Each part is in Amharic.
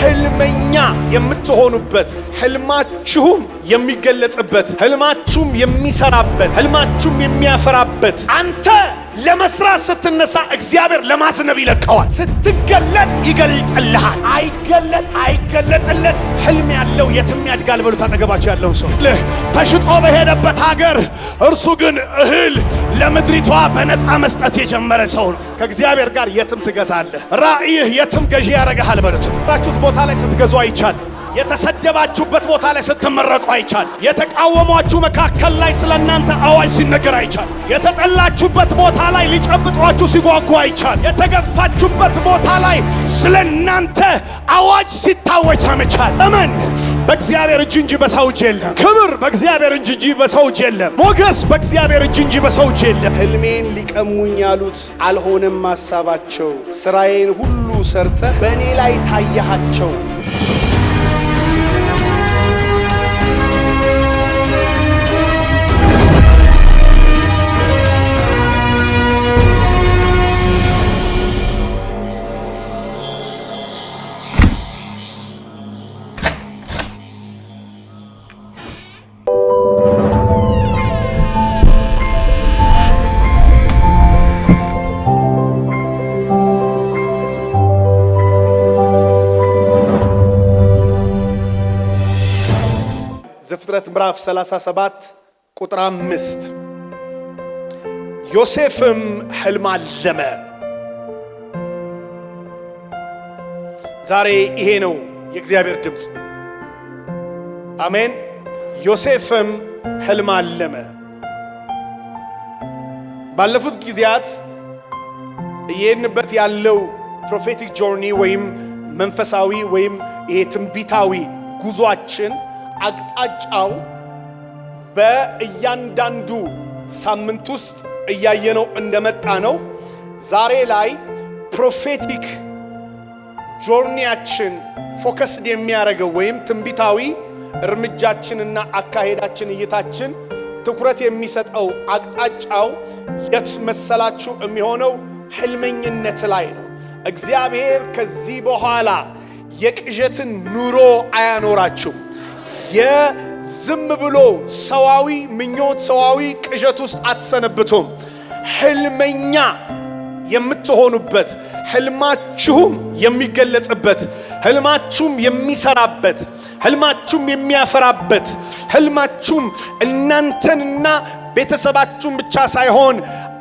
ህልመኛ የምትሆኑበት ህልማችሁም የሚገለጽበት ህልማችሁም የሚሰራበት ህልማችሁም የሚያፈራበት አንተ ለመስራት ስትነሳ እግዚአብሔር ለማስነብ ይለቀዋል። ስትገለጥ ይገልጥልሃል። አይገለጥለት ህልም ያለው የትም ያድጋል በሉት አጠገባችሁ ያለው ሰው። ተሽጦ በሄደበት ሀገር እርሱ ግን እህል ለምድሪቷ በነፃ መስጠት የጀመረ ሰው ነው። ከእግዚአብሔር ጋር የትም ትገዛለህ። ራእይህ የትም ገዢ ያደርግሃል በሉት። ባችሁት ቦታ ላይ ስትገዙ አይቻል። የተሰደባችሁበት ቦታ ላይ ስትመረቁ አይቻል። የተቃወሟችሁ መካከል ላይ ስለናንተ አዋጅ ሲነገር አይቻል። የተጠላችሁበት ቦታ ላይ ሊጨብጧችሁ ሲጓጓ አይቻል። የተገፋችሁበት ቦታ ላይ ስለናንተ አዋጅ ሲታወጅ ሰምቻል። ለምን? በእግዚአብሔር እጅ እንጂ በሰው እጅ የለም። ክብር በእግዚአብሔር እጅ እንጂ በሰው እጅ የለም። ሞገስ በእግዚአብሔር እጅ እንጂ በሰው እጅ የለም። ህልሜን ሊቀሙኝ ያሉት አልሆነም ሐሳባቸው። ስራዬን ሁሉ ሰርተ በእኔ ላይ ታያሃቸው። ዘፍጥረት ምዕራፍ 37 ቁጥር 5 ዮሴፍም ህልም አለመ። ዛሬ ይሄ ነው የእግዚአብሔር ድምጽ። አሜን። ዮሴፍም ህልም አለመ። ባለፉት ጊዜያት እየሄድንበት ያለው ፕሮፌቲክ ጆርኒ ወይም መንፈሳዊ ወይም ይሄ ትንቢታዊ ጉዟችን አቅጣጫው በእያንዳንዱ ሳምንት ውስጥ እያየነው እንደመጣ ነው። ዛሬ ላይ ፕሮፌቲክ ጆርኒያችን ፎከስድ የሚያደርገው ወይም ትንቢታዊ እርምጃችንና አካሄዳችን እይታችን ትኩረት የሚሰጠው አቅጣጫው የት መሰላችሁ የሚሆነው ህልመኝነት ላይ ነው። እግዚአብሔር ከዚህ በኋላ የቅዠትን ኑሮ አያኖራችሁ። የዝም ብሎ ሰዋዊ ምኞት ሰዋዊ ቅዠት ውስጥ አትሰነብቱም። ህልመኛ የምትሆኑበት ህልማችሁም የሚገለጽበት ህልማችሁም የሚሰራበት ህልማችሁም የሚያፈራበት ህልማችሁም እናንተንና ቤተሰባችሁን ብቻ ሳይሆን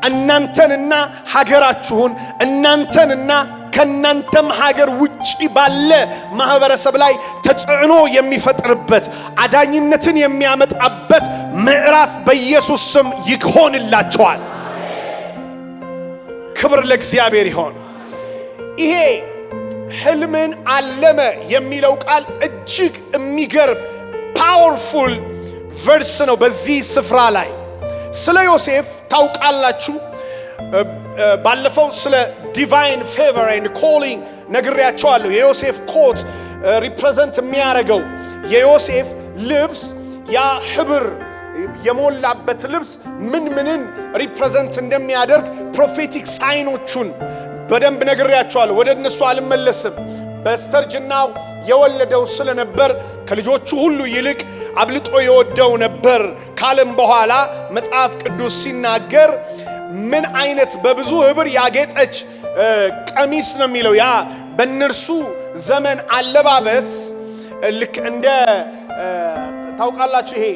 እናንተንና ሀገራችሁን እናንተንና ከናንተም ሀገር ውጪ ባለ ማህበረሰብ ላይ ተጽዕኖ የሚፈጥርበት አዳኝነትን የሚያመጣበት ምዕራፍ በኢየሱስ ስም ይሆንላችኋል። ክብር ለእግዚአብሔር ይሁን። ይሄ ህልምን አለመ የሚለው ቃል እጅግ የሚገርም ፓወርፉል ቨርስ ነው። በዚህ ስፍራ ላይ ስለ ዮሴፍ ታውቃላችሁ። ባለፈው ስለ ዲቫይን ፌቨር ኤንድ ኮሊንግ ነግሬያቸዋለሁ። የዮሴፍ ኮት ሪፕሬዘንት የሚያደርገው የዮሴፍ ልብስ ያ ህብር የሞላበት ልብስ ምንን ሪፕሬዘንት እንደሚያደርግ ፕሮፌቲክ ሳይኖቹን በደንብ ነግሬያቸዋለሁ። ወደ እነሱ አልመለስም። በስተርጅናው የወለደው ስለነበር ከልጆቹ ሁሉ ይልቅ አብልጦ የወደው ነበር ካለም በኋላ መጽሐፍ ቅዱስ ሲናገር ምን አይነት በብዙ ህብር ያጌጠች ቀሚስ ነው የሚለው። ያ በእነርሱ ዘመን አለባበስ ልክ እንደ ታውቃላችሁ ይሄ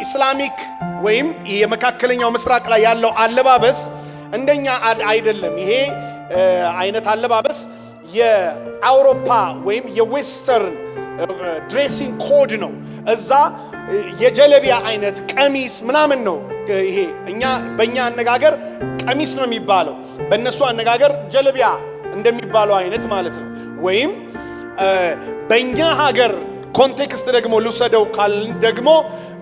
ኢስላሚክ ወይም የመካከለኛው ምስራቅ ላይ ያለው አለባበስ እንደኛ አይደለም። ይሄ አይነት አለባበስ የአውሮፓ ወይም የዌስተርን ድሬሲንግ ኮድ ነው። እዛ የጀለቢያ አይነት ቀሚስ ምናምን ነው። ይሄ በእኛ አነጋገር ቀሚስ ነው የሚባለው፣ በእነሱ አነጋገር ጀለቢያ እንደሚባለው አይነት ማለት ነው። ወይም በእኛ ሀገር ኮንቴክስት ደግሞ ልውሰደው ካል ደግሞ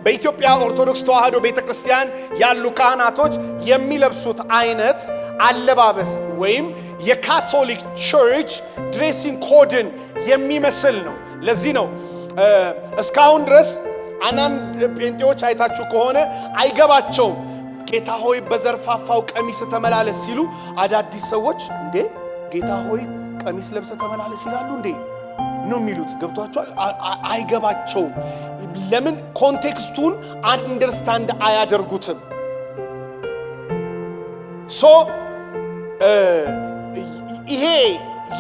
በኢትዮጵያ ኦርቶዶክስ ተዋሕዶ ቤተክርስቲያን ያሉ ካህናቶች የሚለብሱት አይነት አለባበስ ወይም የካቶሊክ ቸርች ድሬሲንግ ኮድን የሚመስል ነው። ለዚህ ነው እስካሁን ድረስ አንዳንድ ጴንጤዎች አይታችሁ ከሆነ አይገባቸውም። ጌታ ሆይ በዘርፋፋው ቀሚስ ተመላለስ ሲሉ አዳዲስ ሰዎች እንዴ ጌታ ሆይ ቀሚስ ለብሰ ተመላለስ ይላሉ እንዴ ነው የሚሉት። ገብቷቸዋል? አይገባቸውም። ለምን ኮንቴክስቱን አንደርስታንድ አያደርጉትም። ይሄ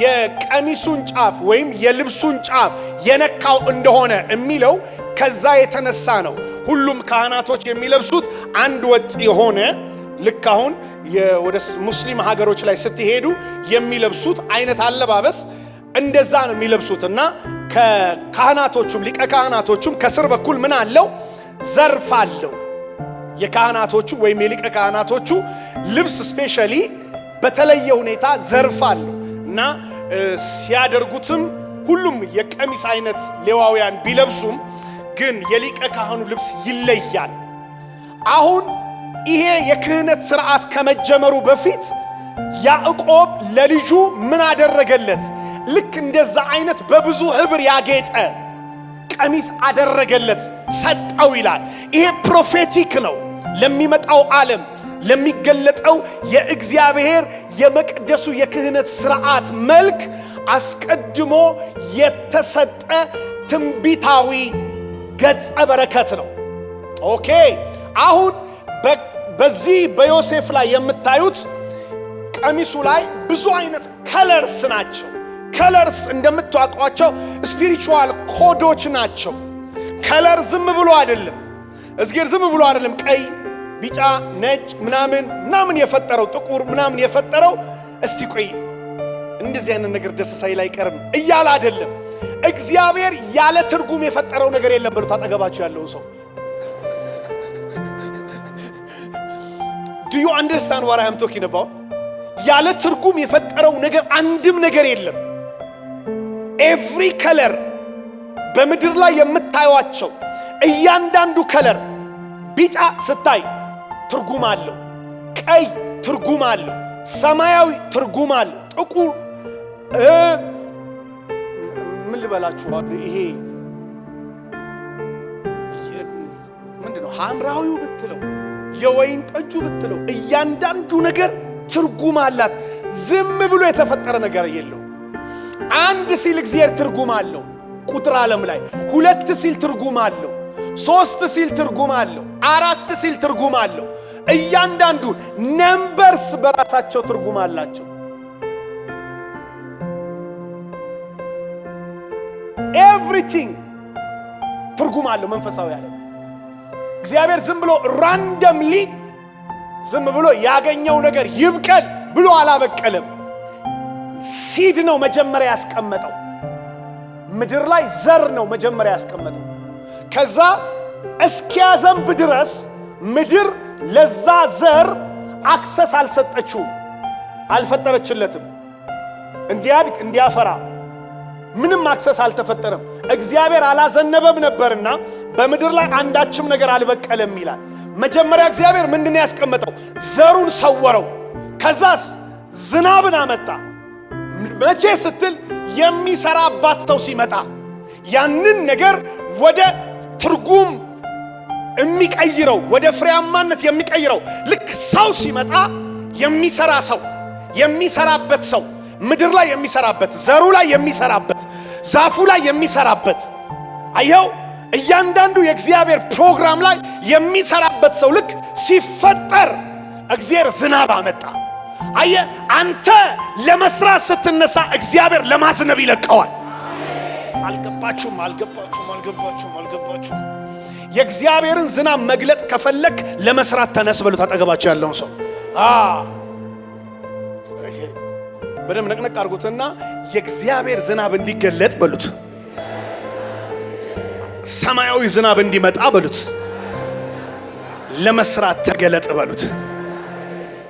የቀሚሱን ጫፍ ወይም የልብሱን ጫፍ የነካው እንደሆነ የሚለው ከዛ የተነሳ ነው። ሁሉም ካህናቶች የሚለብሱት አንድ ወጥ የሆነ ልክ አሁን ወደ ሙስሊም ሀገሮች ላይ ስትሄዱ የሚለብሱት አይነት አለባበስ እንደዛ ነው የሚለብሱት። እና ከካህናቶቹም ሊቀ ካህናቶቹም ከስር በኩል ምን አለው? ዘርፍ አለው። የካህናቶቹ ወይም የሊቀ ካህናቶቹ ልብስ ስፔሻሊ በተለየ ሁኔታ ዘርፍ አለው እና ሲያደርጉትም ሁሉም የቀሚስ አይነት ሌዋውያን ቢለብሱም ግን የሊቀ ካህኑ ልብስ ይለያል። አሁን ይሄ የክህነት ሥርዓት ከመጀመሩ በፊት ያዕቆብ ለልጁ ምን አደረገለት? ልክ እንደዛ አይነት በብዙ ህብር ያጌጠ ቀሚስ አደረገለት፣ ሰጠው ይላል። ይሄ ፕሮፌቲክ ነው ለሚመጣው ዓለም ለሚገለጠው የእግዚአብሔር የመቅደሱ የክህነት ሥርዓት መልክ አስቀድሞ የተሰጠ ትንቢታዊ ገጸ በረከት ነው። ኦኬ አሁን በዚህ በዮሴፍ ላይ የምታዩት ቀሚሱ ላይ ብዙ አይነት ከለርስ ናቸው። ከለርስ እንደምታውቋቸው ስፒሪቹዋል ኮዶች ናቸው። ከለር ዝም ብሎ አይደለም፣ እዝጌር ዝም ብሎ አይደለም ቀይ፣ ቢጫ፣ ነጭ ምናምን የፈጠረው ጥቁር ምናምን የፈጠረው እስቲ ቆይ እንደዚህ አይነት ነገር ደስ ሳይል አይቀርም እያለ አይደለም። እግዚአብሔር ያለ ትርጉም የፈጠረው ነገር የለም ብሎ ታጠገባችሁ ያለው ሰው Do you understand what I am talking about? ያለ ትርጉም የፈጠረው ነገር አንድም ነገር የለም። Every color በምድር ላይ የምታዩዋቸው እያንዳንዱ ከለር ቢጫ ስታይ ትርጉም አለው፣ ቀይ ትርጉም አለው፣ ሰማያዊ ትርጉም አለው፣ ጥቁር ምን ልበላችሁ ይሄ ምንድነው ሐምራዊው ብትለው የወይን ጠጁ ብትለው እያንዳንዱ ነገር ትርጉም አላት። ዝም ብሎ የተፈጠረ ነገር የለው። አንድ ሲል እግዚአብሔር ትርጉም አለው ቁጥር ዓለም ላይ፣ ሁለት ሲል ትርጉም አለው፣ ሶስት ሲል ትርጉም አለው፣ አራት ሲል ትርጉም አለው። እያንዳንዱ ነምበርስ በራሳቸው ትርጉም አላቸው። ኤቭሪቲንግ ትርጉም አለው። መንፈሳዊ ዓለም እግዚአብሔር ዝም ብሎ ራንደምሊ ዝም ብሎ ያገኘው ነገር ይብቀል ብሎ አላበቀለም። ሲድ ነው መጀመሪያ ያስቀመጠው። ምድር ላይ ዘር ነው መጀመሪያ ያስቀመጠው። ከዛ እስኪያዘንብ ድረስ ምድር ለዛ ዘር አክሰስ አልሰጠችውም፣ አልፈጠረችለትም። እንዲያድግ እንዲያፈራ ምንም አክሰስ አልተፈጠረም። እግዚአብሔር አላዘነበም ነበርና በምድር ላይ አንዳችም ነገር አልበቀለም ይላል። መጀመሪያ እግዚአብሔር ምንድነው ያስቀመጠው? ዘሩን ሰወረው። ከዛስ ዝናብን አመጣ። መቼ ስትል የሚሰራባት ሰው ሲመጣ ያንን ነገር ወደ ትርጉም የሚቀይረው ወደ ፍሬያማነት የሚቀይረው ልክ ሰው ሲመጣ የሚሰራ ሰው የሚሰራበት ሰው ምድር ላይ የሚሰራበት ዘሩ ላይ የሚሰራበት ዛፉ ላይ የሚሰራበት አየው እያንዳንዱ የእግዚአብሔር ፕሮግራም ላይ የሚሰራበት ሰው ልክ ሲፈጠር እግዚአብሔር ዝናብ አመጣ። አየ አንተ ለመስራት ስትነሳ እግዚአብሔር ለማዝነብ ይለቀዋል። አልገባችሁም? የእግዚአብሔርን ዝናብ መግለጥ ከፈለክ ለመስራት ተነስ በሉት አጠገባችሁ ያለውን ሰው በደም ነቅነቅ አድርጉትና የእግዚአብሔር ዝናብ እንዲገለጥ በሉት፣ ሰማያዊ ዝናብ እንዲመጣ በሉት፣ ለመስራት ተገለጥ በሉት።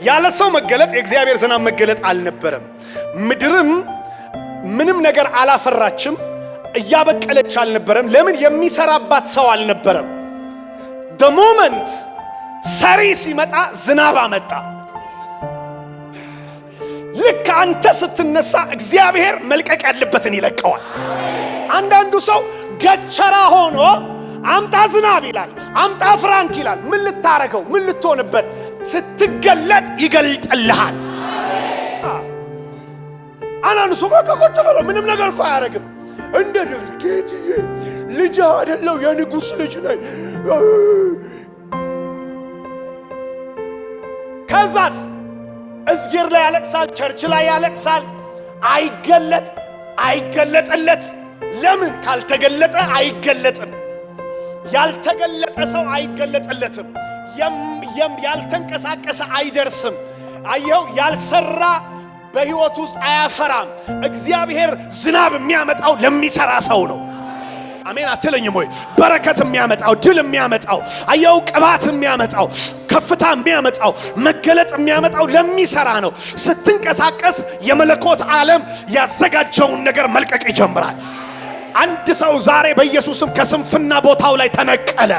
ያለ ሰው መገለጥ የእግዚአብሔር ዝናብ መገለጥ አልነበረም። ምድርም ምንም ነገር አላፈራችም፣ እያበቀለች አልነበረም። ለምን? የሚሰራባት ሰው አልነበረም። the moment ሰሪ ሲመጣ ዝናብ አመጣ። ልክ አንተ ስትነሳ እግዚአብሔር መልቀቅ ያለበትን ይለቀዋል። አንዳንዱ ሰው ገቸራ ሆኖ አምጣ ዝናብ ይላል፣ አምጣ ፍራንክ ይላል። ምን ልታረገው? ምን ልትሆንበት? ስትገለጥ ይገልጥልሃል። አንዳንዱ ሰው ቁጭ ብሎ ምንም ነገር እኮ አያረግም። እንደ ጌትዬ ልጅ አይደለው የንጉሥ ልጅ ነኝ። ከዛስ እዝጌር ላይ ያለቅሳል፣ ቸርች ላይ ያለቅሳል። አይገለጥለት። ለምን ካልተገለጠ አይገለጥም። ያልተገለጠ ሰው አይገለጥለትም። ያልተንቀሳቀሰ አይደርስም። አየው፣ ያልሰራ በሕይወት ውስጥ አያፈራም። እግዚአብሔር ዝናብ የሚያመጣው ለሚሰራ ሰው ነው። አሜን አትለኝም ወይ? በረከት የሚያመጣው፣ ድል የሚያመጣው፣ አየው ቅባት የሚያመጣው፣ ከፍታ የሚያመጣው፣ መገለጥ የሚያመጣው ለሚሰራ ነው። ስትንቀሳቀስ የመለኮት ዓለም ያዘጋጀውን ነገር መልቀቅ ይጀምራል። አንድ ሰው ዛሬ በኢየሱስም ከስንፍና ቦታው ላይ ተነቀለ።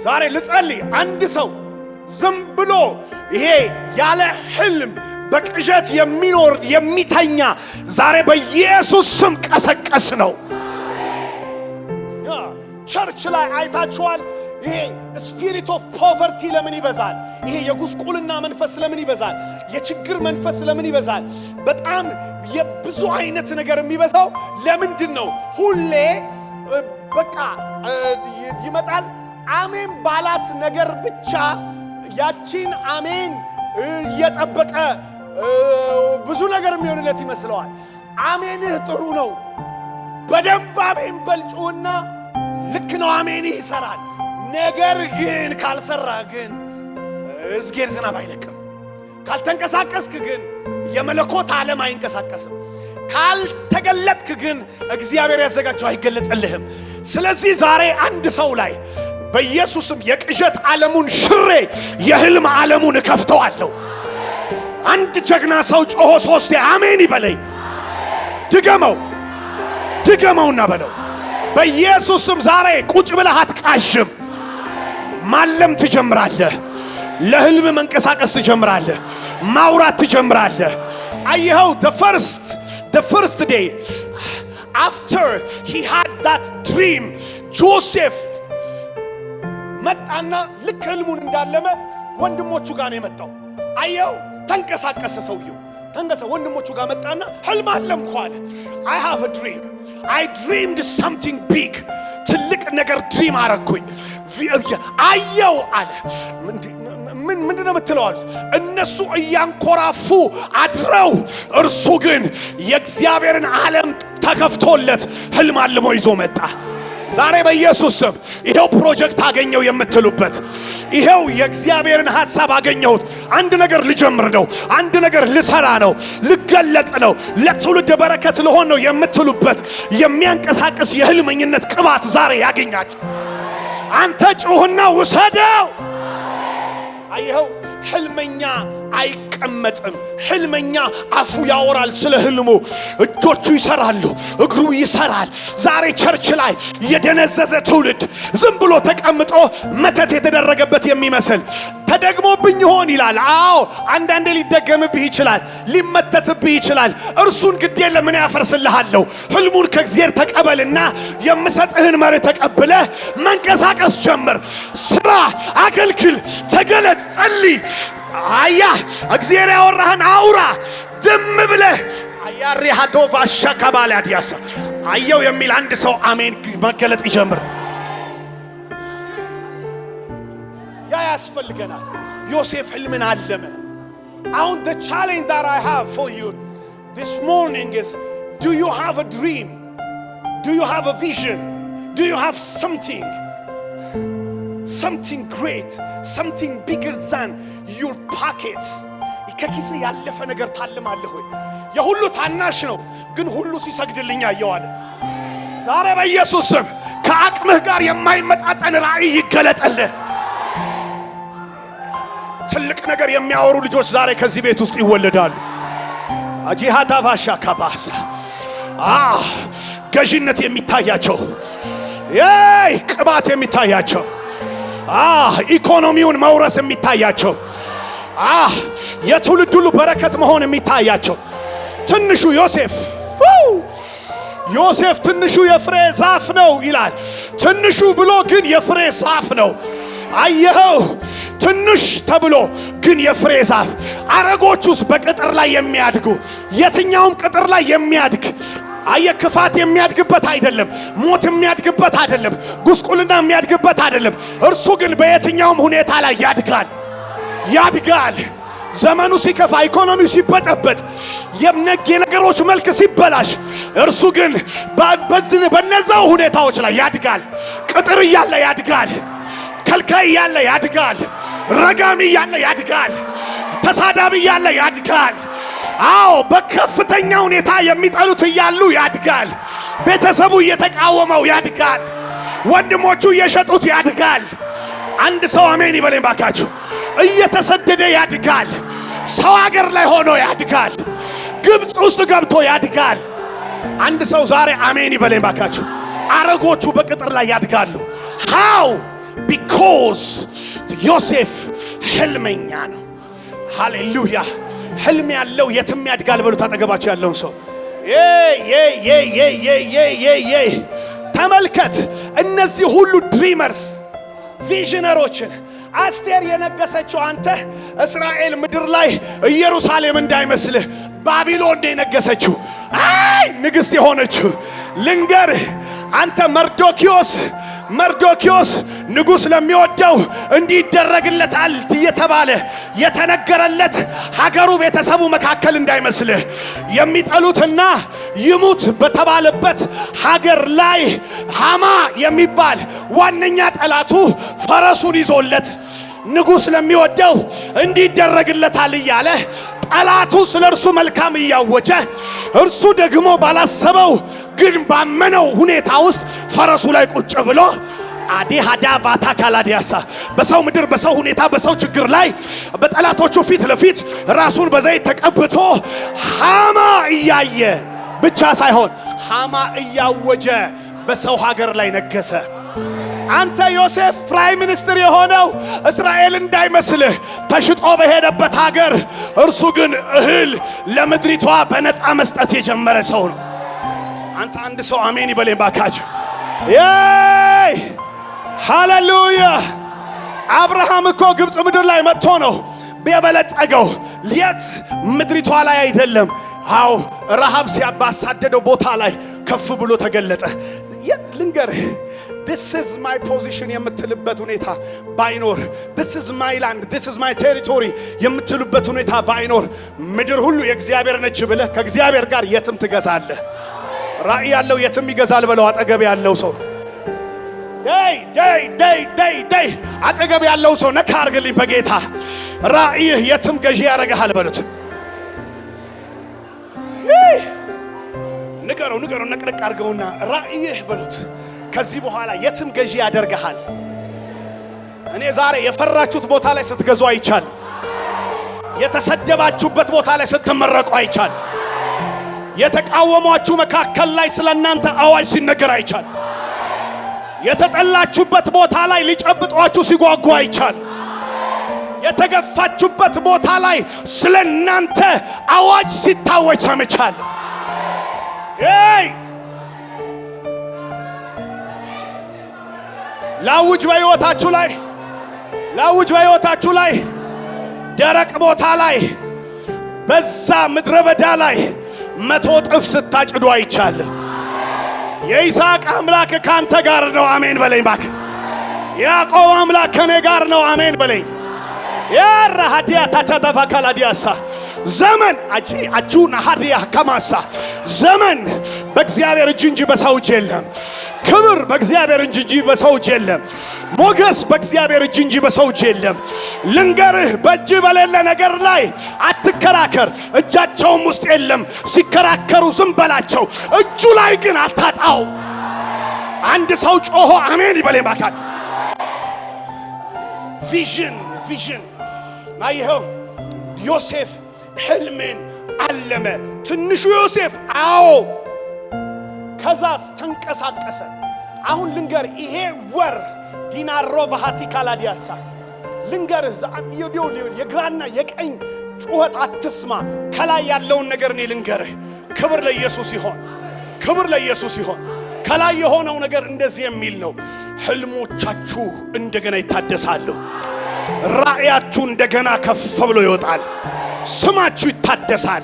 ዛሬ ልጸልይ። አንድ ሰው ዝም ብሎ ይሄ ያለ ህልም በቅዠት የሚኖር የሚተኛ ዛሬ በኢየሱስ ስም ቀሰቀስ ነው። ቸርች ላይ አይታችኋል። ይሄ ስፒሪት ኦፍ ፖቨርቲ ለምን ይበዛል? ይሄ የጉስቁልና መንፈስ ለምን ይበዛል? የችግር መንፈስ ለምን ይበዛል? በጣም የብዙ አይነት ነገር የሚበዛው ለምንድን ነው? ሁሌ በቃ ይመጣል። አሜን ባላት ነገር ብቻ ያቺን አሜን እየጠበቀ ብዙ ነገር የሚሆንለት ይመስለዋል። አሜንህ ጥሩ ነው፣ በደንብ አሜን በልጩና ልክ ነው፣ አሜንህ ይሰራል። ነገር ግን ካልሰራ ግን እዝጌር ዝናብ አይለቅም። ካልተንቀሳቀስክ ግን የመለኮት ዓለም አይንቀሳቀስም። ካልተገለጥክ ግን እግዚአብሔር ያዘጋጀው አይገለጥልህም። ስለዚህ ዛሬ አንድ ሰው ላይ በኢየሱስም የቅዠት ዓለሙን ሽሬ የህልም ዓለሙን እከፍተዋለሁ። አንድ ጀግና ሰው ጮሆ ሶስቴ አሜን ይበለኝ። ድገመውና በለው። በኢየሱስም ዛሬ ቁጭ ብለህ አትቃዥም። ማለም ትጀምራለህ። ለህልም መንቀሳቀስ ትጀምራለህ። ማውራት ትጀምራለህ። አየኸው the first day after he had that dream, Joseph መጣና ልክ ህልሙን እንዳለመ ወንድሞቹ ጋር ነው የመጣው። አየው ተንቀሳቀሰ ሰውየው። ወንድሞቹ ጋር መጣና ህልም አለምኩ አለ። I have a dream. I dreamed something big. ትልቅ ነገር ድሪም አረኩኝ። አየው አለ። ምንድነው የምትለው አሉት። እነሱ እያንኮራፉ አድረው እርሱ ግን የእግዚአብሔርን ዓለም ተከፍቶለት ህልም አልሞ ይዞ መጣ። ዛሬ በኢየሱስ ስም ይሄው ፕሮጀክት አገኘው የምትሉበት፣ ይሄው የእግዚአብሔርን ሐሳብ አገኘሁት፣ አንድ ነገር ልጀምር ነው፣ አንድ ነገር ልሰራ ነው፣ ልገለጥ ነው፣ ለትውልድ በረከት ልሆን ነው የምትሉበት የሚያንቀሳቅስ የህልመኝነት ቅባት ዛሬ ያገኛችሁ። አንተ ጩህና ውሰደው። አየኸው ህልመኛ አይቀመጥም። ህልመኛ አፉ ያወራል ስለ ህልሙ፣ እጆቹ ይሰራሉ፣ እግሩ ይሰራል። ዛሬ ቸርች ላይ የደነዘዘ ትውልድ ዝም ብሎ ተቀምጦ መተት የተደረገበት የሚመስል ተደግሞብኝ ይሆን ይላል። አዎ አንዳንዴ ሊደገምብህ ይችላል፣ ሊመተትብህ ይችላል። እርሱን ግዴ ለምን ያፈርስልሃለሁ? ህልሙን ከእግዚአብሔር ተቀበልና የምሰጥህን መርህ ተቀብለህ መንቀሳቀስ ጀምር። ስራ፣ አገልግል፣ ተገለጥ፣ ጸልይ። አያ እግዚአብሔር ያወራህን አውራ። ዝም ብለህ አያሪ ሃቶቫ ሸካባላ ዲያሳ አየው የሚል አንድ ሰው አሜን መገለጥ ይጀምር። ያ ያስፈልገናል። ዮሴፍ ህልምን አለመ። አሁን the challenge that I have for you this morning is, do you have a dream? Do you have a vision? Do you have something great, something bigger than your pocket? ከኪስ ያለፈ ነገር ታልማለህ ወይ? የሁሉ ታናሽ ነው ግን ሁሉ ሲሰግድልኝ አየዋለ። ዛሬ በኢየሱስ ስም ከአቅምህ ጋር የማይመጣጠን ራእይ ይገለጥልህ። ትልቅ ነገር የሚያወሩ ልጆች ዛሬ ከዚህ ቤት ውስጥ ይወለዳሉ። አጂሃታ ባሻ ካባሳ ገዥነት የሚታያቸው፣ ቅባት የሚታያቸው፣ ኢኮኖሚውን መውረስ የሚታያቸው፣ የትውልድ ሁሉ በረከት መሆን የሚታያቸው። ትንሹ ዮሴፍ ትንሹ የፍሬ ዛፍ ነው ይላል። ትንሹ ብሎ ግን የፍሬ ዛፍ ነው። አየኸው ትንሽ ተብሎ ግን የፍሬ ዛፍ። አረጎቹስ በቅጥር ላይ የሚያድጉ የትኛውም ቅጥር ላይ የሚያድግ ክፋት የሚያድግበት አይደለም፣ ሞት የሚያድግበት አይደለም፣ ጉስቁልና የሚያድግበት አይደለም። እርሱ ግን በየትኛውም ሁኔታ ላይ ያድጋል። ዘመኑ ሲከፋ፣ ኢኮኖሚው ሲበጠበጥ፣ የነገሮች መልክ ሲበላሽ፣ እርሱ ግን በነዛው ሁኔታዎች ላይ ያድጋል። ቅጥር እያለ ያድጋል፣ ከልካይ እያለ ያድጋል፣ ረጋሚ እያለ ያድጋል፣ ተሳዳቢ እያለ ያድጋል። አዎ በከፍተኛ ሁኔታ የሚጠሉት እያሉ ያድጋል። ቤተሰቡ እየተቃወመው ያድጋል። ወንድሞቹ እየሸጡት ያድጋል። አንድ ሰው አሜን ይበለኝ ባካችሁ። እየተሰደደ ያድጋል። ሰው ሀገር ላይ ሆኖ ያድጋል። ግብፅ ውስጥ ገብቶ ያድጋል። አንድ ሰው ዛሬ አሜን ይበለኝ ባካችሁ። አረጎቹ በቅጥር ላይ ያድጋሉ። how because ዮሴፍ ህልመኛ ነው። ሃሌሉያ። ህልም ያለው የትም ያድጋል በሉት አጠገባችሁ ያለውን ሰው። ተመልከት እነዚህ ሁሉ ድሪመርስ ቪዥነሮችን አስቴር የነገሰችው አንተ እስራኤል ምድር ላይ ኢየሩሳሌም እንዳይመስልህ ባቢሎን ነው የነገሰችው። አይ ንግስት የሆነችው ልንገርህ አንተ መርዶኪዮስ ንጉስ ለሚወደው እንዲደረግለታል እየተባለ የተነገረለት ሀገሩ ቤተሰቡ መካከል እንዳይመስልህ የሚጠሉትና ይሙት በተባለበት ሀገር ላይ ሃማ የሚባል ዋነኛ ጠላቱ ፈረሱን ይዞለት ንጉስ ለሚወደው እንዲደረግለታል እያለ ጠላቱ ስለርሱ መልካም እያወጀ እርሱ ደግሞ ባላሰበው ግን ባመነው ሁኔታ ውስጥ ፈረሱ ላይ ቁጭ ብሎ አዲ ሃዳ ባታ ካላዲያሳ በሰው ምድር በሰው ሁኔታ በሰው ችግር ላይ በጠላቶቹ ፊት ለፊት ራሱን በዘይት ተቀብቶ ሃማ እያየ ብቻ ሳይሆን ሃማ እያወጀ በሰው ሀገር ላይ ነገሰ። አንተ ዮሴፍ ፕራይም ሚኒስትር የሆነው እስራኤል እንዳይመስልህ ተሽጦ በሄደበት ሀገር እርሱ ግን እህል ለምድሪቷ በነፃ መስጠት የጀመረ ሰው ነው። አንተ አንድ ሰው አሜን ይበለኝ ባካችሁ። ሃሌሉያ። አብርሃም እኮ ግብፅ ምድር ላይ መጥቶ ነው የበለጸገው። የት ምድሪቷ ላይ አይደለም። አዎ ረሃብ ሲያባሳደደው ቦታ ላይ ከፍ ብሎ ተገለጠ። ልንገርህ this is my position የምትልበት ሁኔታ ባይኖር this is my land this is my territory የምትልበት ሁኔታ ባይኖር ምድር ሁሉ የእግዚአብሔር ነች ብለህ ከእግዚአብሔር ጋር የትም ትገዛለህ። ራእይ ያለው የትም ይገዛል በለው አጠገብ ያለው ሰው። ዴይ አጠገብ ያለው ሰው ነካ አርግልኝ በጌታ ራእይህ የትም ገዢ ያረጋል በሉት። ንገረው ነቅነቅ አርገውና ራእይህ በሉት ከዚህ በኋላ የትም ገዢ ያደርጋል። እኔ ዛሬ የፈራችሁት ቦታ ላይ ስትገዙ አይቻል። የተሰደባችሁበት ቦታ ላይ ስትመረቁ አይቻል። የተቃወሟችሁ መካከል ላይ ስለናንተ አዋጅ ሲነገር አይቻል። የተጠላችሁበት ቦታ ላይ ሊጨብጧችሁ ሲጓጓ አይቻል። የተገፋችሁበት ቦታ ላይ ስለናንተ አዋጅ ሲታወጅ ሰምቻል። ላውጅ በሕይወታችሁ ላይ ደረቅ ቦታ ላይ በዛ ምድረ በዳ ላይ 100 እጥፍ ስታጭዱ አይቻለሁ። የይስሐቅ አምላክ ካንተ ጋር ነው አሜን በለኝ ባክ። ያዕቆብ አምላክ ከኔ ጋር ነው አሜን በለኝ። ያራሃዲያ ታቻታፋ ካላዲያሳ ዘመን አጁና ሃዲያ ከማሳ ዘመን በእግዚአብሔር እጅ እንጂ በሰው እጅ የለም። ክብር በእግዚአብሔር እጅ እንጂ በሰው እጅ የለም። ሞገስ በእግዚአብሔር እጅ እንጂ በሰው እጅ የለም። ልንገርህ በእጅ በሌለ ነገር ላይ አትከራከር። እጃቸውም ውስጥ የለም። ሲከራከሩ ዝም በላቸው። እጁ ላይ ግን አታጣው። አንድ ሰው ጮሆ አሜን ይበለኝ ባካችሁ። ቪዥን ማይኸው ዮሴፍ ህልምን አለመ። ትንሹ ዮሴፍ አዎ ከዛስ ተንቀሳቀሰ። አሁን ልንገር ይሄ ወር ዲናሮ ባህቲ ካላዲያሳ ልንገር የግራና የቀኝ ጩኸት አትስማ። ከላይ ያለውን ነገር እኔ ልንገርህ። ክብር ለኢየሱስ ይሆን። ከላይ የሆነው ነገር እንደዚህ የሚል ነው። ህልሞቻችሁ እንደገና ይታደሳሉ። ራእያችሁ እንደገና ከፍ ብሎ ይወጣል። ስማችሁ ይታደሳል።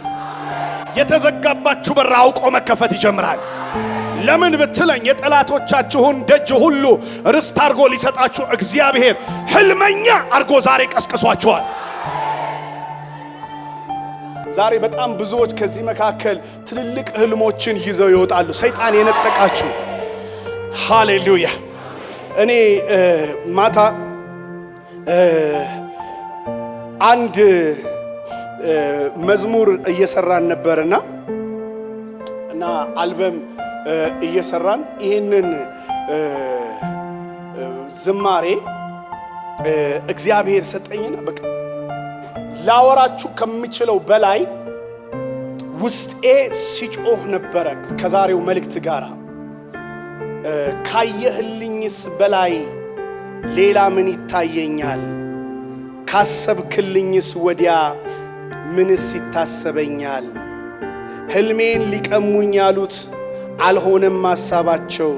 የተዘጋባችሁ በር አውቆ መከፈት ይጀምራል። ለምን ብትለኝ የጠላቶቻችሁን ደጅ ሁሉ ርስት አርጎ ሊሰጣችሁ እግዚአብሔር ህልመኛ አርጎ ዛሬ ቀስቅሷችኋል። ዛሬ በጣም ብዙዎች ከዚህ መካከል ትልልቅ ህልሞችን ይዘው ይወጣሉ። ሰይጣን የነጠቃችሁ ሃሌሉያ። እኔ ማታ አንድ መዝሙር እየሰራን ነበርና አልበም እየሰራን ይሄንን ዝማሬ እግዚአብሔር ሰጠኝና በቃ ላወራችሁ ከምችለው በላይ ውስጤ ሲጮህ ነበረ። ከዛሬው መልእክት ጋር ካየህልኝስ በላይ ሌላ ምን ይታየኛል? ካሰብክልኝስ ወዲያ ምንስ ይታሰበኛል? ህልሜን ሊቀሙኝ ያሉት አልሆነም ሐሳባቸው።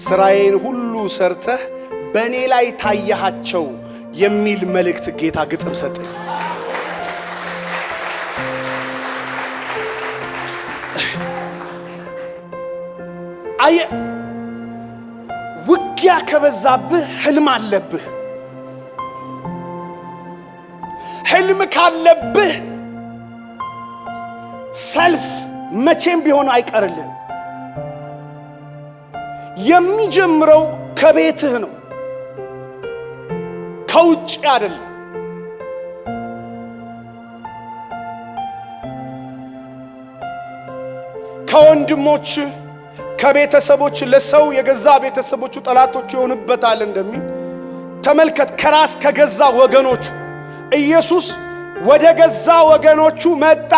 ስራዬን ሁሉ ሰርተህ በእኔ ላይ ታያሃቸው የሚል መልእክት ጌታ ግጥም ሰጠኝ። አየ ውጊያ ከበዛብህ ህልም አለብህ። ህልም ካለብህ ሰልፍ መቼም ቢሆን አይቀርልህም። የሚጀምረው ከቤትህ ነው፣ ከውጭ አይደለም። ከወንድሞች ከቤተሰቦች ለሰው የገዛ ቤተሰቦቹ ጠላቶች ይሆኑበታል እንደሚል ተመልከት። ከራስ ከገዛ ወገኖቹ ኢየሱስ ወደ ገዛ ወገኖቹ መጣ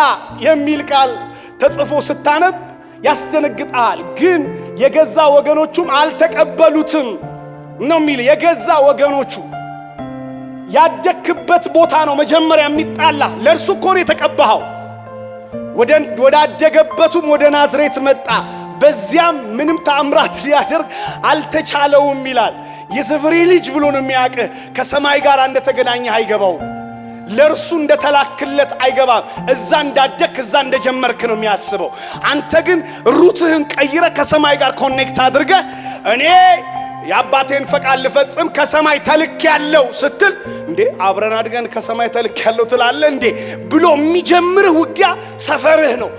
የሚል ቃል ተጽፎ ስታነብ ያስደነግጣል። ግን የገዛ ወገኖቹም አልተቀበሉትም ነው የሚል። የገዛ ወገኖቹ ያደክበት ቦታ ነው መጀመሪያ የሚጣላ። ለእርሱ እኮ ነው የተቀባኸው። ወደ አደገበቱም ወደ ናዝሬት መጣ። በዚያም ምንም ተአምራት ሊያደርግ አልተቻለውም ይላል። የሰፈሬ ልጅ ብሎ ነው የሚያውቅህ። ከሰማይ ጋር እንደተገናኘህ አይገባውም። ለእርሱ እንደተላክለት አይገባም። እዛ እንዳደክ እዛ እንደጀመርክ ነው የሚያስበው። አንተ ግን ሩትህን ቀይረ ከሰማይ ጋር ኮኔክት አድርገ እኔ የአባቴን ፈቃድ ልፈጽም ከሰማይ ተልክ ያለው ስትል እንዴ አብረን አድገን ከሰማይ ተልክ ያለው ትላለህ እንዴ ብሎ የሚጀምርህ ውጊያ ሰፈርህ ነው።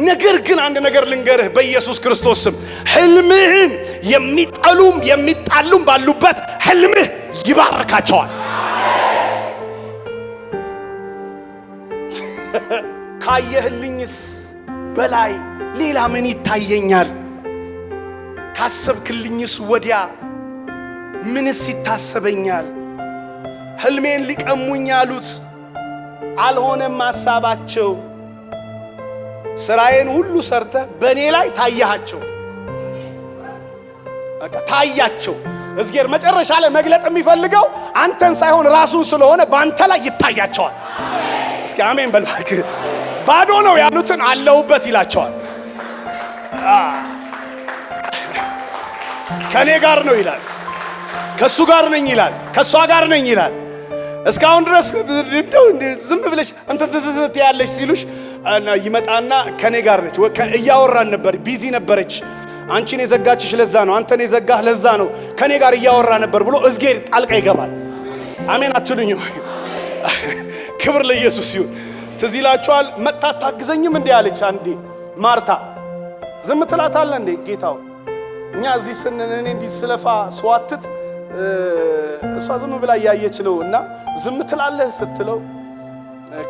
ነገር ግን አንድ ነገር ልንገርህ በኢየሱስ ክርስቶስ ስም፣ ህልምህን የሚጠሉም የሚጣሉም ባሉበት ህልምህ ይባርካቸዋል። ካየህልኝስ በላይ ሌላ ምን ይታየኛል? ካሰብክልኝስ ወዲያ ምንስ ይታሰበኛል? ህልሜን ሊቀሙኝ ያሉት አልሆነም ሐሳባቸው። ስራዬን ሁሉ ሰርተህ በእኔ ላይ ታያቸው። በቃ ታያቸው። እግዚአብሔር መጨረሻ ላይ መግለጥ የሚፈልገው አንተን ሳይሆን ራሱን ስለሆነ በአንተ ላይ ይታያቸዋል። እስኪ አሜን በልባክ። ባዶ ነው ያሉትን አለውበት ይላቸዋል። ከኔ ጋር ነው ይላል፣ ከሱ ጋር ነኝ ይላል፣ ከሷ ጋር ነኝ ይላል። እስካሁን ድረስ እንደው ዝም ብለሽ አንተ ያለሽ ሲሉሽ ይመጣና ከኔ ጋር ነች። እያወራን ነበር፣ ቢዚ ነበረች። አንቺን የዘጋችሽ ለዛ ነው፣ አንተን የዘጋህ ለዛ ነው፣ ከኔ ጋር እያወራ ነበር ብሎ እግዚአብሔር ጣልቃ ይገባል። አሜን አትሉኝ? ክብር ለኢየሱስ ይሁን። ትዝ ይላችኋል መጣ ታግዘኝም እንዴ አለች አንዴ ማርታ። ዝም ትላታለህ እንዴ ጌታው? እኛ እዚህ ስንኔ እንዲህ ስለፋ ስዋትት እሷ ዝም ብላ ያየች ነው እና ዝም ትላለህ ስትለው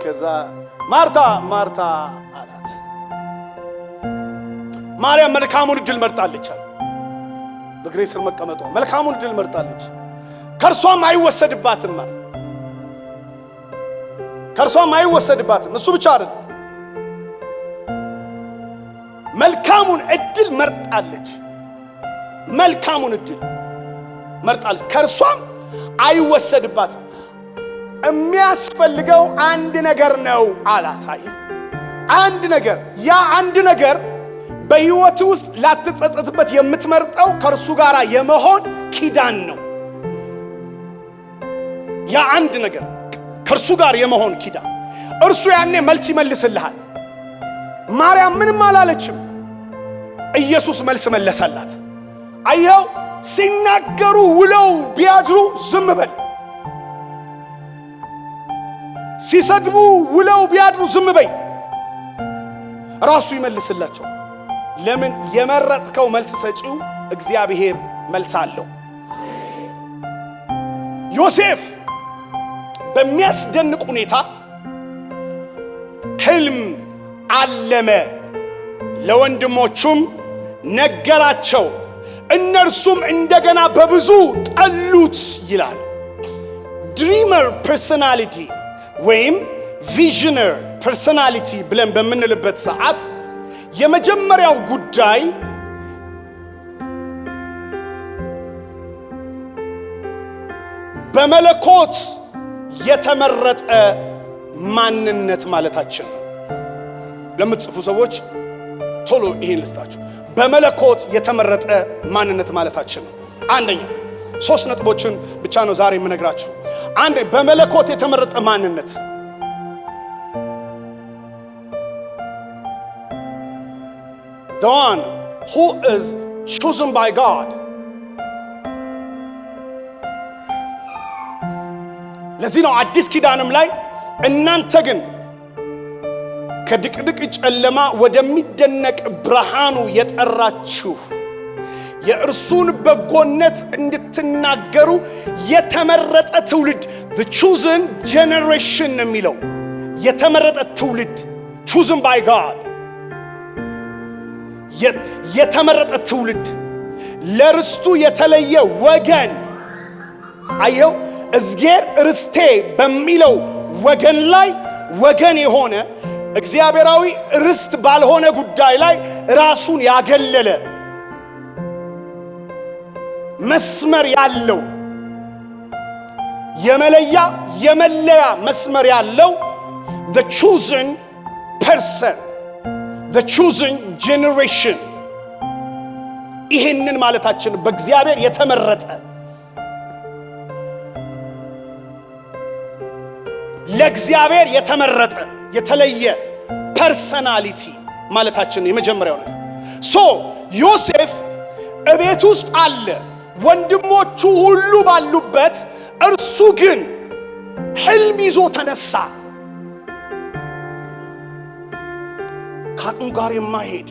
ከዛ ማርታ ማርታ አላት። ማርያም መልካሙን እድል መርጣለች አለ። በእግሬ ስር መቀመጧ መልካሙን እድል መርጣለች፣ ከርሷም አይወሰድባትም ማለት ከርሷም አይወሰድባትም። እሱ ብቻ አይደለም መልካሙን እድል መርጣለች። መልካሙን እድል መርጣለች፣ ከርሷም አይወሰድባትም። የሚያስፈልገው አንድ ነገር ነው አላት። አይ አንድ ነገር፣ ያ አንድ ነገር በህይወት ውስጥ ላትጸጸትበት የምትመርጠው ከርሱ ጋር የመሆን ኪዳን ነው። ያ አንድ ነገር ከእርሱ ጋር የመሆን ኪዳን እርሱ ያኔ መልስ ይመልስልሃል። ማርያም ምንም አላለችም፣ ኢየሱስ መልስ መለሰላት። አየው ሲናገሩ ውለው ቢያድሩ ዝም በል፣ ሲሰድቡ ውለው ቢያድሩ ዝም በይ፣ ራሱ ይመልስላቸው። ለምን? የመረጥከው መልስ ሰጪው እግዚአብሔር መልስ አለው። ዮሴፍ በሚያስደንቅ ሁኔታ ሕልም አለመ፣ ለወንድሞቹም ነገራቸው፣ እነርሱም እንደገና በብዙ ጠሉት ይላል። ድሪመር ፐርሰናሊቲ ወይም ቪዥነር ፐርሰናሊቲ ብለን በምንልበት ሰዓት የመጀመሪያው ጉዳይ በመለኮት የተመረጠ ማንነት ማለታችን ነው። ለምትጽፉ ሰዎች ቶሎ ይሄን ልስጣችሁ። በመለኮት የተመረጠ ማንነት ማለታችን ነው። አንደኛ 3 ነጥቦችን ብቻ ነው ዛሬ የምነግራችሁ። አንድ በመለኮት የተመረጠ ማንነት the one who is chosen by God። ለዚህ ነው አዲስ ኪዳንም ላይ እናንተ ግን ከድቅድቅ ጨለማ ወደሚደነቅ ብርሃኑ የጠራችሁ የእርሱን በጎነት እንድትናገሩ የተመረጠ ትውልድ the chosen generation ነው የሚለው። የተመረጠ ትውልድ chosen by God፣ የተመረጠ ትውልድ፣ ለርስቱ የተለየ ወገን። አየው እዝጌር ርስቴ በሚለው ወገን ላይ ወገን የሆነ እግዚአብሔራዊ ርስት ባልሆነ ጉዳይ ላይ ራሱን ያገለለ መስመር ያለው የመለያ መስመር ያለው the chosen person, the chosen generation። ይሄንን ማለታችን በእግዚአብሔር የተመረጠ ለእግዚአብሔር የተመረጠ የተለየ ፐርሰናሊቲ ማለታችን ነው የመጀመሪያው ነገር። ዮሴፍ እቤት ውስጥ አለ፣ ወንድሞቹ ሁሉ ባሉበት፣ እርሱ ግን ሕልም ይዞ ተነሳ። ከአቅሙ ጋር የማይሄድ፣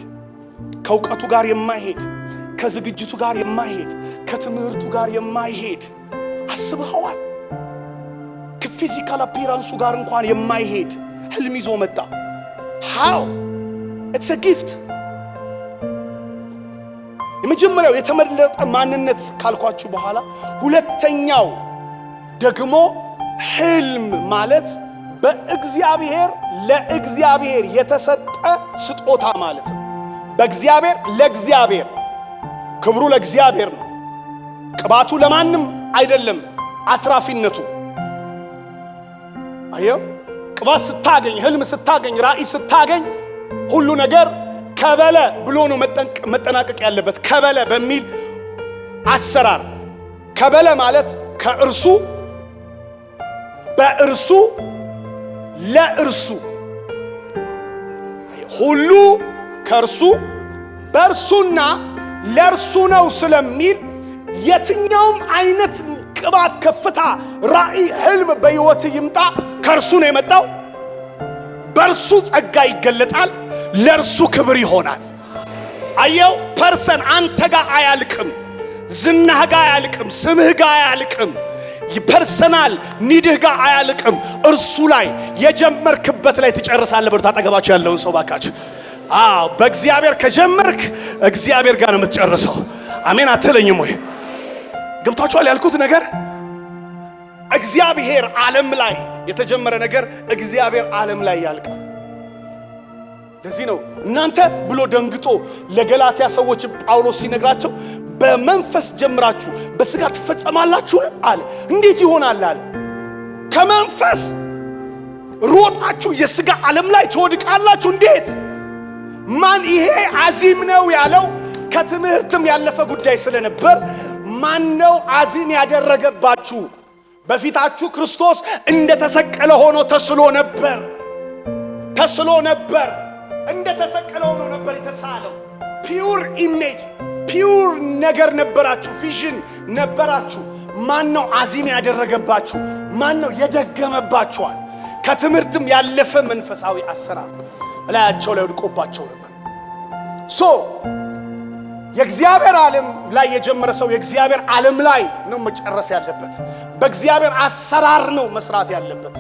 ከእውቀቱ ጋር የማይሄድ፣ ከዝግጅቱ ጋር የማይሄድ፣ ከትምህርቱ ጋር የማይሄድ አስበኸዋል? ከፊዚካል አፒራንሱ ጋር እንኳን የማይሄድ ሕልም ይዞ መጣ። how it's a gift። የመጀመሪያው የተመረጠ ማንነት ካልኳችሁ በኋላ ሁለተኛው ደግሞ ሕልም ማለት በእግዚአብሔር ለእግዚአብሔር የተሰጠ ስጦታ ማለት ነው። በእግዚአብሔር ለእግዚአብሔር፣ ክብሩ ለእግዚአብሔር ነው። ቅባቱ ለማንም አይደለም። አትራፊነቱ አየው ቅባት ስታገኝ፣ ሕልም ስታገኝ፣ ራእይ ስታገኝ ሁሉ ነገር ከበለ ብሎ ነው መጠናቀቅ ያለበት። ከበለ በሚል አሰራር። ከበለ ማለት ከእርሱ፣ በእርሱ፣ ለእርሱ፣ ሁሉ ከእርሱ በእርሱና ለእርሱ ነው ስለሚል የትኛውም አይነት ቅባት፣ ከፍታ፣ ራእይ፣ ሕልም በሕይወት ይምጣ ከእርሱ ነው የመጣው። በእርሱ ጸጋ ይገለጣል፣ ለእርሱ ክብር ይሆናል። አየው ፐርሰን አንተ ጋር አያልቅም፣ ዝናህ ጋር አያልቅም፣ ስምህ ጋር አያልቅም፣ ፐርሰናል ኒድህ ጋር አያልቅም። እርሱ ላይ የጀመርክበት ላይ ትጨርሳለህ። ብርቱ አጠገባችሁ ያለውን ሰው ባካችሁ፣ በእግዚአብሔር ከጀመርክ እግዚአብሔር ጋር ነው የምትጨርሰው። አሜን አትለኝም ወይ? ገብታችኋል ያልኩት ነገር? እግዚአብሔር ዓለም ላይ የተጀመረ ነገር እግዚአብሔር ዓለም ላይ ያልቃል። ለዚህ ነው እናንተ ብሎ ደንግጦ ለገላትያ ሰዎች ጳውሎስ ሲነግራቸው በመንፈስ ጀምራችሁ በስጋ ትፈጸማላችሁ አለ። እንዴት ይሆናል አለ። ከመንፈስ ሮጣችሁ የስጋ ዓለም ላይ ትወድቃላችሁ። እንዴት? ማን? ይሄ አዚም ነው ያለው ከትምህርትም ያለፈ ጉዳይ ስለነበር ማን ነው አዚም ያደረገባችሁ በፊታችሁ ክርስቶስ እንደተሰቀለ ሆኖ ተስሎ ነበር። እንደተሰቀለ ሆኖ ነበር የተሳለው። ፒውር ኢሜጅ፣ ፒውር ነገር ነበራችሁ፣ ቪዥን ነበራችሁ። ማን ነው አዚም ያደረገባችሁ? ማን ነው የደገመባችኋል? ከትምህርትም ያለፈ መንፈሳዊ አሰራር እላያቸው ላይ ወድቆባቸው ነበር። የእግዚአብሔር ዓለም ላይ የጀመረ ሰው የእግዚአብሔር ዓለም ላይ ነው መጨረስ ያለበት። በእግዚአብሔር አሰራር ነው መስራት ያለበት።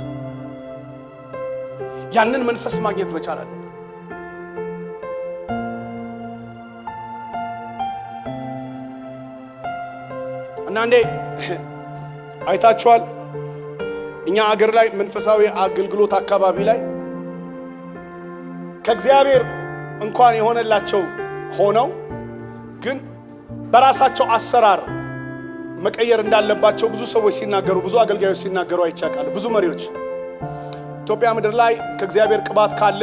ያንን መንፈስ ማግኘት መቻል አለበት። እና እንዴ አይታችኋል፣ እኛ አገር ላይ መንፈሳዊ አገልግሎት አካባቢ ላይ ከእግዚአብሔር እንኳን የሆነላቸው ሆነው ግን በራሳቸው አሰራር መቀየር እንዳለባቸው ብዙ ሰዎች ሲናገሩ፣ ብዙ አገልጋዮች ሲናገሩ አይቻቃሉ። ብዙ መሪዎች ኢትዮጵያ ምድር ላይ ከእግዚአብሔር ቅባት ካለ